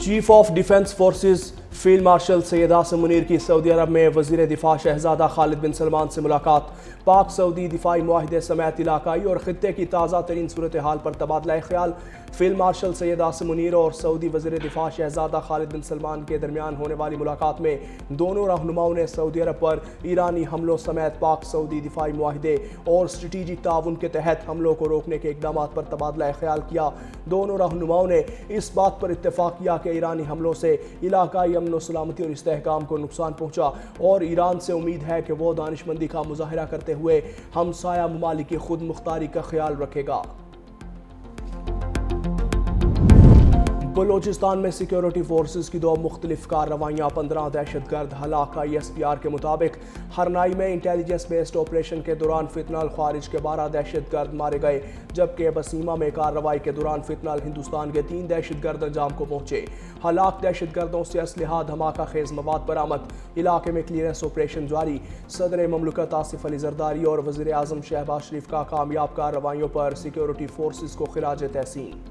Chief of defence forces field marshal Syed Asim Munir की Saudi अरब में वजीर दिफा शहजादा खालिद बिन सलमान से मुलाकात। पाक सऊदी दिफाई मुआहदे समेत इलाकाई और खित्ते की ताज़ा तरीन सूरत हाल पर तबादला ख्याल। फील्ड मार्शल सैयद आसिम मुनीर और सऊदी वजीर दिफा शहजादा खालिद बिन सलमान के दरमियान होने वाली मुलाकात में दोनों रहनुमाओं ने सऊदी अरब पर ईरानी हमलों समेत पाक सऊदी दिफाई मुआहदे और स्ट्रेटेजिक ताउन के तहत हमलों को रोकने के इकदाम पर तबादला ख्याल किया। दोनों रहनुमाओं ने इस बात पर इत्तेफाक किया कि ईरानी हमलों से इलाकाई अमन सलामती और इस्तेहकाम को नुकसान पहुंचा और ईरान से उम्मीद है कि वो दानिशमंदी का मुजाहरा करते हुए हमसाया ममालिक की खुद मुख्तारी का ख्याल रखेगा। बलोचिस्तान में सिक्योरिटी फोर्सेस की दो मुख्तलिफ कार्रवाइयाँ, 15 दहशतगर्द हलाक। ISPR के मुताबिक हरनाई में इंटेलिजेंस बेस्ड ऑपरेशन के दौरान फितनाल खारिज के 12 दहशतगर्द मारे गए, जबकि बसीमा में कार्रवाई के दौरान फितनाल हिंदुस्तान के 3 दहशतगर्द अंजाम को पहुंचे। हलाक दहशतगर्दों से असलहा, धमाका खेज मवाद बरामद। इलाके में क्लियरेंस ऑपरेशन जारी। सदर ममलकत आसिफ अली जरदारी और वज़ीर आज़म शहबाज शरीफ का कामयाब कार्रवाइयों पर सिक्योरिटी फोर्सेस को खिराज तहसीन।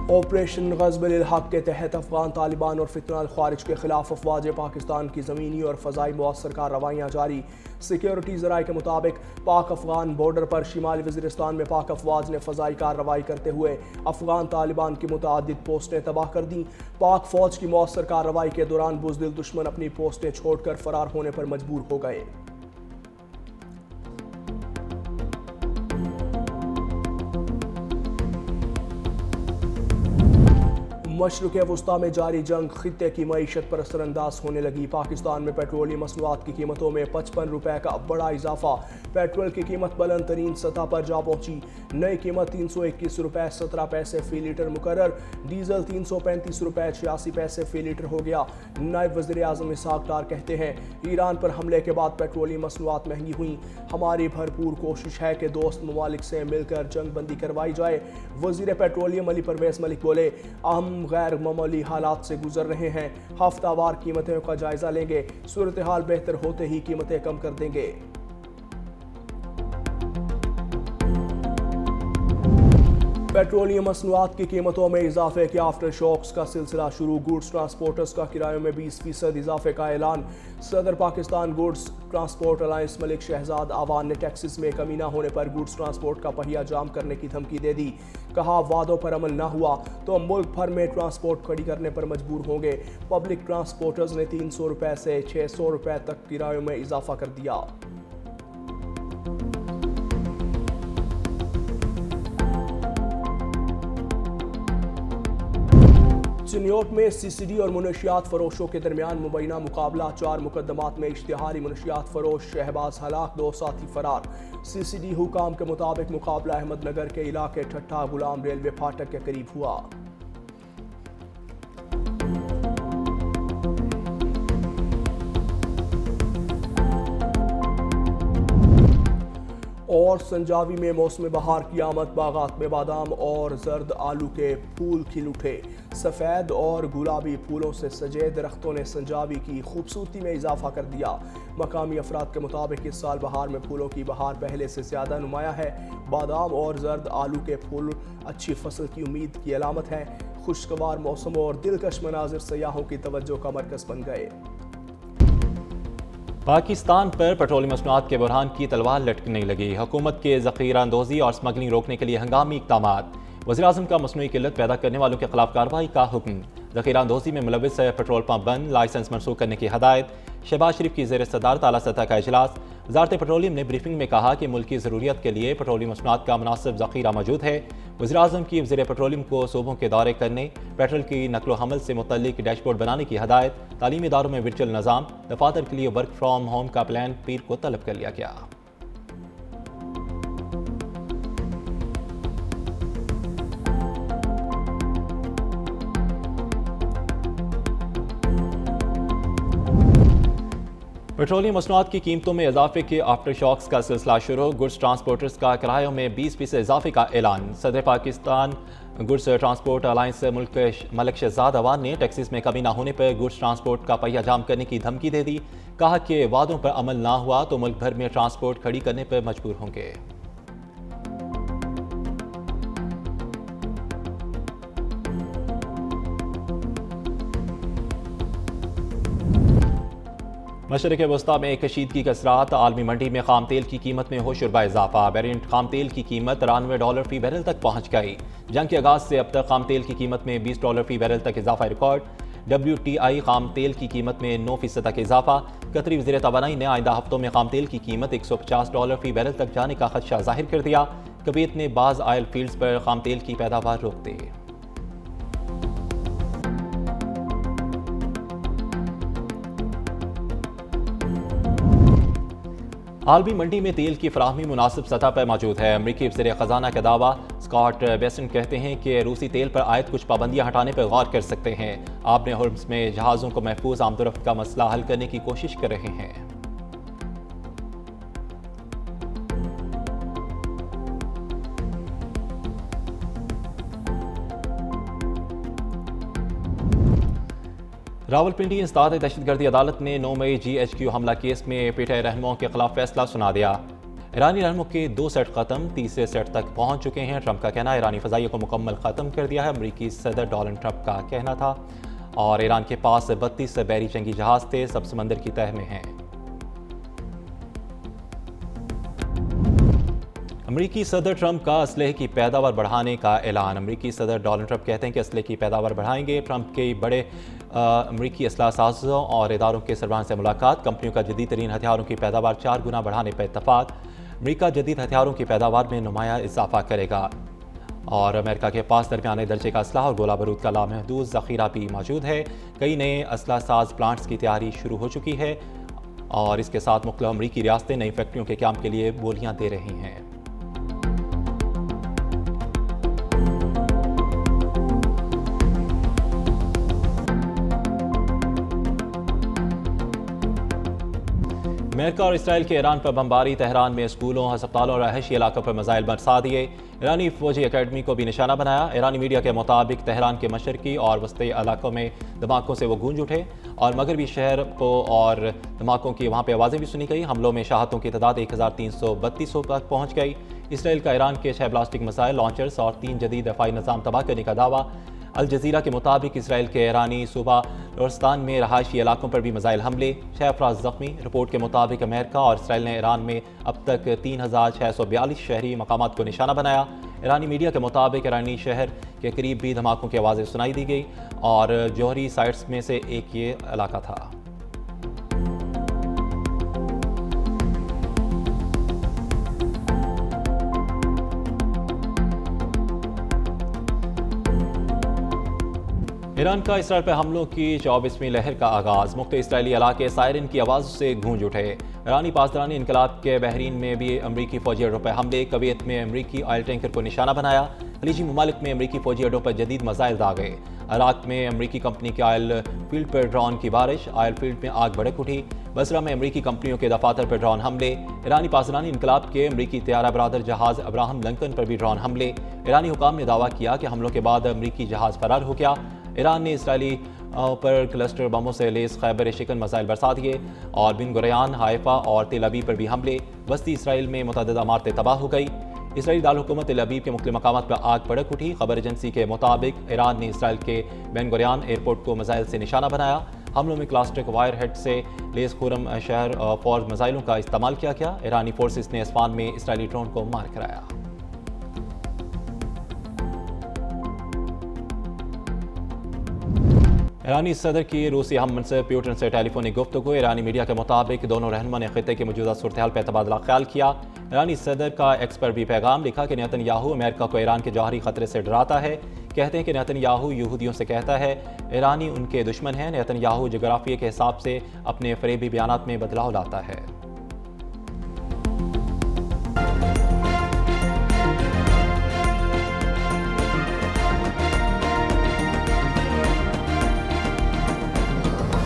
ऑपरेशन ग़ज़ब-उल हक़ के तहत अफगान तालिबान और फितनाल खारिज के खिलाफ अफवाज पाकिस्तान की ज़मीनी और फ़ज़ाई मुअस्सर कार्रवाइयाँ जारी। सिक्योरिटी ज़राए के मुताबिक पाक अफगान बॉर्डर पर शिमाली वज़ीरिस्तान में पाक अफवाज ने फ़ज़ाई कार्रवाई करते हुए अफगान तालिबान की मुतअद्दिद पोस्टें तबाह कर दी। पाक फ़ौज की मुअस्सर कार्रवाई के दौरान बुज़दिल दुश्मन अपनी पोस्टें छोड़कर फ़रार होने पर मजबूर हो गए। मशरिक़ वस्ता में जारी जंग खित्ते की मईशत पर असरअंदाज होने लगी। पाकिस्तान में पेट्रोलियम मसनूआत की कीमतों में 55 रुपये का बड़ा इजाफा। पेट्रोल की कीमत बुलंद तरीन सतह पर जा पहुंची। नई कीमत 321 रुपये 17 पैसे फ़ी लीटर मुकर्रर। डीजल 335 रुपये 86 पैसे फ़ी लीटर हो गया। नायब वज़ीर आज़म इसहाक डार कहते हैं, ईरान पर हमले के बाद पेट्रोलियम मसनूआत महंगी हुई। हमारी भरपूर कोशिश है कि दोस्त ममालिक से मिलकर जंग बंदी करवाई जाए। वज़ीर पेट्रोलियम अली परवेज़ मलिक बोले, हम गैर मामूली हालात से गुजर रहे हैं। हफ्तावार कीमतों का जायजा लेंगे, सूरत हाल बेहतर होते ही कीमतें कम कर देंगे। पेट्रोलियम मसनूआत की कीमतों में इजाफे के आफ्टर शॉक्स का सिलसिला शुरू। गुड्स ट्रांसपोर्टर्स का किरायों में 20% इजाफे का ऐलान। सदर Pakistan goods transport alliance Malik Shahzad Awan ने टैक्सेस में कमी न होने पर गुड्स ट्रांसपोर्ट का पहिया जाम करने की धमकी दे दी। कहा, वादों पर अमल न हुआ तो मुल्क भर में ट्रांसपोर्ट खड़ी करने पर मजबूर होंगे। पब्लिक ट्रांसपोर्टर्स ने 300 रुपये से 600 रुपये तक किरायों में इजाफा कर दिया। चिन्योट में CCD और मुनशियात फरोशों के दरमियान मुबैना मुकाबला। 4 मुकदमात में इश्तिहारी मुनशियात फरोश शहबाज हलाक, 2 साथी फरार। CCD हुकाम के मुताबिक मुकाबला अहमदनगर के इलाके ठट्ठा गुलाम रेलवे फाटक के करीब हुआ। और संजावी में मौसम बहार की आमद। बागात में बादाम और जर्द आलू के फूल खिल उठे। सफ़ेद और गुलाबी फूलों से सजे दरख्तों ने संजावी की खूबसूरती में इजाफा कर दिया। मकामी अफराद के मुताबिक इस साल बहार में फूलों की बहार पहले से ज़्यादा नुमाया है। बादाम और जर्द आलू के फूल अच्छी फसल की उम्मीद की अलामत है। खुशगवार मौसम और दिलकश मनाजिर सयाहों की तवज्जो का मरकज़ बन गए। पाकिस्तान पर पेट्रोलियम मसनूआत के बुरहान की तलवार लटकने लगी। हुकूमत के ज़ख़ीरा अंदोज़ी और स्मगलिंग रोकने के लिए हंगामी इक़दाम। वज़ीर-ए-आज़म का मसनूई किल्लत पैदा करने वालों के खिलाफ कार्रवाई का हुक्म। ज़ख़ीरा अंदोज़ी में मुलविस पेट्रोल पंप बंद, लाइसेंस मनसूख करने की हदायत। शहबाज शरीफ की ज़ेर सदारत आला सतह का इजलास। वज़ारत पेट्रोलियम ने ब्रीफिंग में कहा कि मुल्क की ज़रूरियत के लिए पेट्रोलियम मसनूआत का मुनासिब ज़ख़ीरा मौजूद है। वज़ीर-ए-आज़म की वज़ीर पेट्रोलियम को सूबों के दौरे करने, पेट्रोल की नकलो हमल से मुतल्लिक डैशबोर्ड बनाने की हदायत। तालीमी इदारों में वर्चुअल निज़ाम। दफातर के लिए वर्क फ्राम होम का प्लान पीर को तलब कर लिया गया। पेट्रोलियम मसनूआत की कीमतों में इजाफे के आफ्टर शॉक्स का सिलसिला शुरू। गुड्स ट्रांसपोर्टर्स का किरायों में 20% इजाफे का ऐलान। सदर Pakistan goods transport alliance Malik Shahzad Awan ने टैक्सेस में कमी न होने पर गुड्स ट्रांसपोर्ट का पहिया जाम करने की धमकी दे दी। कहा कि वादों पर अमल ना हुआ तो मुल्क भर में ट्रांसपोर्ट खड़ी करने पर मजबूर होंगे। मशरक़ वस्ता में कशीदगी के असरात। आलमी मंडी में खाम तेल की कीमत में होशरुबा इजाफा। बैरेंट खाम तेल की कीमत $93 फी बैरल तक पहुंच गई। जंग के आगाज से अब तक खाम तेल की कीमत में $20 फी बैरल तक इजाफा रिकॉर्ड। WTI खाम तेल की कीमत में 9% तक इजाफा। कतरी वज़ीर तवानाई ने आइंदा हफ्तों में खाम तेल की कीमत $150 फी बैरल तक जाने का खदशा जाहिर कर दिया। कुवैत ने बाज़ ऑयल फील्ड्स पर खाम तेल की पैदावार रोक दी। आलमी मंडी में तेल की फराहमी मुनासिब सतह पर मौजूद है। अमरीकी वज़ीर ख़जाना का दावा। स्कॉट बेसेंट कहते हैं कि रूसी तेल पर आयद कुछ पाबंदियां हटाने पर गौर कर सकते हैं। आपने होर्म्स में जहाज़ों को महफूज आमदोरफ्त का मसला हल करने की कोशिश कर रहे हैं। रावलपिंडी इंसदाद दहशतगर्दी अदालत ने 9 मई GHQ हमला केस में पीटे रहनुमाओं के खिलाफ फैसला सुना दिया। ईरानी रहनुमाओं के 2 सेट खत्म, तीसरे सेट तक पहुंच चुके हैं। ट्रंप का कहना ईरानी फ़ज़ाइया को मुकम्मल ख़त्म कर दिया है। अमरीकी सदर डोनाल्ड ट्रंप का कहना था। और ईरान के पास 32 बैरी जंगी जहाज़ थे, सब समंदर की तह में हैं। अमरीकी सदर ट्रंप का असलहे की पैदावार बढ़ाने का ऐलान। अमरीकी सदर डोनाल्ड ट्रंप कहते हैं कि असलहे की पैदावार बढ़ाएंगे। ट्रंप के बड़े अमरीकी असलाह साज़ों और इदारों के सरबराह से मुलाकात। कंपनियों का जदीद तरीन हथियारों की पैदावार 4 गुना बढ़ाने पर इत्तफाक। अमरीका जदीद हथियारों की पैदावार में नुमाया इजाफा करेगा। और अमेरिका के पास दरमियाने दर्जे का असलाह और गोला बारूद का लामहदूद ज़ख़ीरा भी मौजूद है। कई नए असलाह साज प्लांट्स की तैयारी शुरू हो चुकी है। और इसके साथ मुख्तलिफ अमरीकी रियासतें नई फैक्ट्रियों के क़याम के लिए बोलियाँ दे रही हैं। अमेरिका और इसराइल के ईरान पर बमबारी। तेहरान में स्कूलों, अस्पतालों और रहायशी इलाकों पर मिसाइल बरसा दिए। ईरानी फौजी अकेडमी को भी निशाना बनाया। ईरानी मीडिया के मुताबिक तेहरान के मशरकी और वस्ती इलाकों में धमाकों से वो गूंज उठे और मगरबी शहर को और धमाकों की वहाँ पर आवाज़ें भी सुनी गई। हमलों में शहादतों की तादाद 1332 तक पहुँच गई। इसराइल का ईरान के 6 बैलिस्टिक मिसाइल लॉन्चर्स और 3 जदीद दफ़ाई निज़ाम तबाह करने का दावा। अल जज़ीरा के मुताबिक इसराइल के ईरानी सूबा लोरस्तान में रहायशी इलाकों पर भी मिसाइल हमले, 6 अफराद जख्मी। रिपोर्ट के मुताबिक अमेरिका और इसराइल ने ईरान में अब तक 3642 शहरी मकामात को निशाना बनाया। ईरानी मीडिया के मुताबिक ईरानी शहर के करीब भी धमाकों की आवाज़ें सुनाई दी गई और जौहरी साइट्स में से एक ये इलाका था। ईरान का इसराइल पर हमलों की 24वीं लहर का आगाज। मुख्तलिफ इसराइली इलाके सायरन की आवाज़ से गूंज उठे। ईरानी पासदारानी इनकलाब के बहरीन में भी अमरीकी फौजी अड्डों पर हमले। कुवैत में अमरीकी ऑयल टैंकर को निशाना बनाया। खलीजी ममालिक में अमरीकी फौजी अड्डों पर जदीद मिसाइल दागे। इराक में अमरीकी कंपनी के ऑयल फील्ड पर ड्रोन की बारिश। ऑयल फील्ड में आग भड़क उठी। बसरा में अमरीकी कंपनियों के दफातर पर ड्रोन हमले। ईरानी पासदारानी इनकलाब के अमरीकी तैयारा बरादर जहाज़ अब्राहम लिंकन पर भी ड्रोन हमले। ईरानी हुकाम ने दावा किया कि हमलों के बाद अमरीकी जहाज़ फरार हो गया। ईरान ने इसराइली पर क्लस्टर बमों से लेस खैबर शिकन मिसाइल बरसा दिए और बिन गुरयान, हाइफा और तेल अवीव पर भी हमले। वस्ती इसराइल में मुतअद्दिद इमारतें तबाह हो गई। इसराइली दारकूमत तेल अवीव के मुख्तलिफ मकामात पर आग भड़क उठी। खबर एजेंसी के मुताबिक ईरान ने इसराइल के बिन गुरयान एयरपोर्ट को मिसाइल से निशाना बनाया। हमलों में क्लास्टिक वायर हेड से लेस खुरम शहर फौज मिसाइलों का इस्तेमाल किया गया। ईरानी फोर्सेस ने अस्फान में इसराइली ड्रोन को मार कराया। ईरानी सदर की रूसी हम मनसब प्यूटन से टेलीफोनिक गुफ्तगू। ईरानी मीडिया के मुताबिक दोनों रहनुमा ने खित्ते की मौजूदा सूरत हाल पर तबादला ख्याल किया। ईरानी सदर का एक्स पर भी पैगाम लिखा कि नेतन्याहू अमेरिका को ईरान के जौहरी खतरे से डराता है। कहते हैं कि नेतन्याहू यहूदियों से कहता है ईरानी उनके दुश्मन हैं। नेतन्याहू जोग्राफिया के हिसाब से अपने फरेबी बयानात में बदलाव लाता है।